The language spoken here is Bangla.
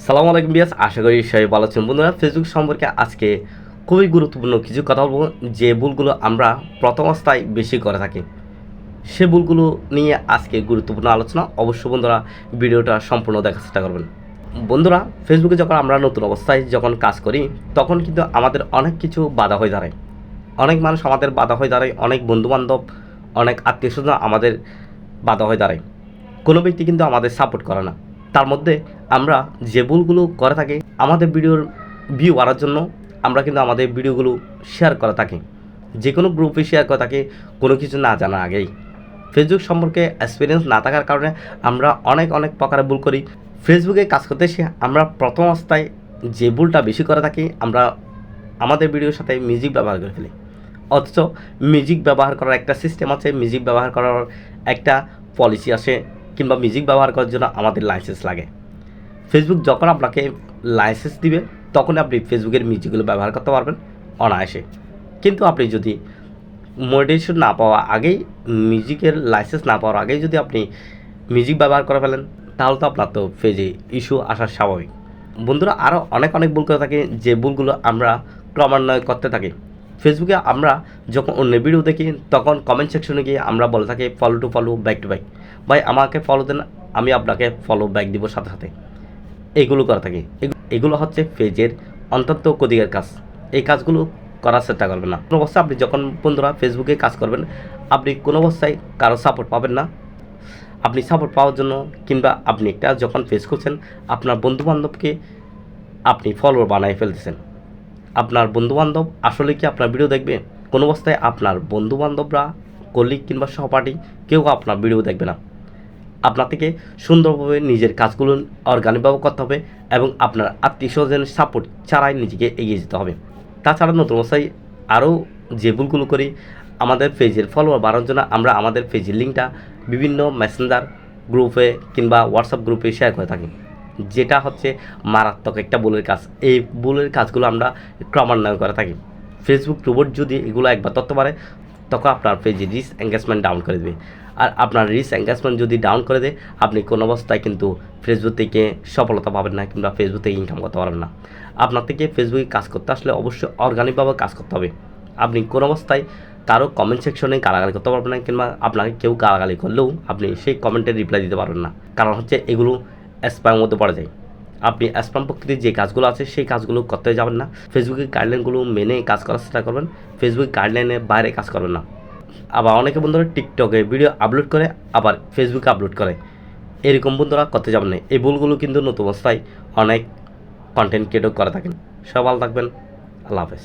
সালামু আলাইকুম বিয়াস, আশা করি সবাই ভালো আছেন। বন্ধুরা, ফেসবুক সম্পর্কে আজকে খুবই গুরুত্বপূর্ণ কিছু কথা বলবো, যে ভুলগুলো আমরা প্রথম অবস্থায় বেশি করে থাকি সে ভুলগুলো নিয়ে আজকে গুরুত্বপূর্ণ আলোচনা। অবশ্যই বন্ধুরা ভিডিওটা সম্পূর্ণ দেখার চেষ্টা করবেন। বন্ধুরা, ফেসবুকে যখন আমরা নতুন অবস্থায় যখন কাজ করি তখন কিন্তু আমাদের অনেক কিছু বাধা হয়ে দাঁড়ায়, অনেক মানুষ আমাদের বাধা হয়ে দাঁড়ায়, অনেক বন্ধুবান্ধব, অনেক আত্মীয়স্বজন আমাদের বাধা হয়ে দাঁড়ায়। কোনো ব্যক্তি কিন্তু আমাদের সাপোর্ট করে না। তার মধ্যে আমরা যে ভুলগুলো করে থাকি, আমাদের ভিডিওর ভিউ বাড়ার জন্য আমরা কিন্তু আমাদের ভিডিওগুলো শেয়ার করে থাকি, যে কোনো গ্রুপে শেয়ার করে থাকি কোনো কিছু না জানার আগেই। ফেসবুক সম্পর্কে এক্সপিরিয়েন্স না থাকার কারণে আমরা অনেক প্রকারের ভুল করি। ফেসবুকে কাজ করতে এসে আমরা প্রথম অবস্থায় যে ভুলটা বেশি করে থাকি, আমরা আমাদের ভিডিওর সাথে মিউজিক ব্যবহার করে ফেলি। অথচ মিউজিক ব্যবহার করার একটা সিস্টেম আছে, মিউজিক ব্যবহার করার একটা পলিসি আসে, কিংবা মিউজিক ব্যবহার করার জন্য আমাদের লাইসেন্স লাগে। ফেসবুক যখন আপনাকে লাইসেন্স দিবে তখন আপনি ফেসবুকের মিউজিকগুলো ব্যবহার করতে পারবেন অনায়াসে। কিন্তু আপনি যদি মনিটাইজেশন না পাওয়া আগেই, মিউজিকের লাইসেন্স না পাওয়ার আগেই যদি আপনি মিউজিক ব্যবহার করে ফেলেন, তাহলে তো আপনার তো পেজে ইস্যু আসা স্বাভাবিক। বন্ধুরা, আরও অনেক ভুল করে থাকি, যে ভুলগুলো আমরা ক্রমান্বয়ে করতে থাকি। ফেসবুকে আমরা যখন অন্য ভিডিও দেখি তখন কমেন্ট সেকশনে গিয়ে আমরা বলে থাকি follow to back to back, ভাই আমাকে ফলো দেন, আমি আপনাকে ফলো ব্যাক দিব সাথে সাথে। এগুলো করে থাকি। এগুলো হচ্ছে পেজের অত্যন্ত ক্ষতিকর কাজ। এই কাজগুলো করার চেষ্টা করবেন না। কোনো অবস্থায় আপনি যখন বন্ধুরা ফেসবুকে কাজ করবেন, আপনি কোনো অবস্থায় কারো সাপোর্ট পাবেন না। আপনি সাপোর্ট পাওয়ার জন্য, কিংবা আপনি একটা যখন ফেস করছেন, আপনার বন্ধুবান্ধবকে আপনি ফলোয়ার বানিয়ে ফেলতেছেন। আপনার বন্ধুবান্ধব আসলে কি আপনার ভিডিও দেখবে? কোনো অবস্থায় আপনার বন্ধুবান্ধবরা, কলিগ কিংবা সহপাঠী কেউ আপনার ভিডিও দেখবে না। আপনার থেকে সুন্দরভাবে নিজের কাজগুলো অর্গানিকভাবে করতে হবে এবং আপনার আত্মীয় স্বজনের সাপোর্ট ছাড়াই নিজেকে এগিয়ে যেতে হবে। তাছাড়া নতুন অবস্থায় আরও যে ভুলগুলো করি, আমাদের পেজের ফলোয়ার বাড়ানোর জন্য আমরা আমাদের পেজের লিঙ্কটা বিভিন্ন মেসেঞ্জার গ্রুপে কিংবা হোয়াটসঅ্যাপ গ্রুপে শেয়ার করে থাকি, যেটা হচ্ছে মারাত্মক একটা ভুলের কাজ। এই ভুলের কাজগুলো আমরা ক্রমান্বয়ে করে থাকি। ফেসবুক রোবট যদি এগুলো একবার ধরতে পারে, তখন আপনার পেজে রিচ এঙ্গেজমেন্ট ডাউন করে দেবে। আর আপনার রিচ এঙ্গেজমেন্ট যদি ডাউন করে দেয়, আপনি কোনো অবস্থায় কিন্তু ফেসবুক থেকে সফলতা পাবেন না, কিংবা ফেসবুক থেকে ইনকাম করতে পারবেন না। আপনার থেকে ফেসবুকে কাজ করতে আসলে অবশ্যই অর্গানিকভাবে কাজ করতে হবে। আপনি কোনো অবস্থায় কারো কমেন্ট সেকশনে গালাগালি করতে পারবেন না, কিংবা আপনাকে কেউ গালাগালি করলেও আপনি সেই কমেন্টের রিপ্লাই দিতে পারবেন না। কারণ হচ্ছে এগুলো স্প্যামের মধ্যে পড়ে যায়। আপনি স্প্যাম প্রকৃতির যে কাজগুলো আছে সেই কাজগুলো করতে যাবেন না। ফেসবুকের গাইডলাইনগুলো মেনে কাজ করার চেষ্টা করবেন, ফেসবুক গাইডলাইনের বাইরে কাজ করবেন না। আবার অনেকে বন্ধুরা টিকটকে ভিডিও আপলোড করে আবার ফেসবুকে আপলোড করে, এরকম বন্ধুরা করতে যাবেন না। এই ভুলগুলো কিন্তু নতুন অবস্থায় অনেক কন্টেন্ট ক্রিয়েটর করে থাকেন। সবাই ভালো থাকবেন। আল্লাহ হাফেজ।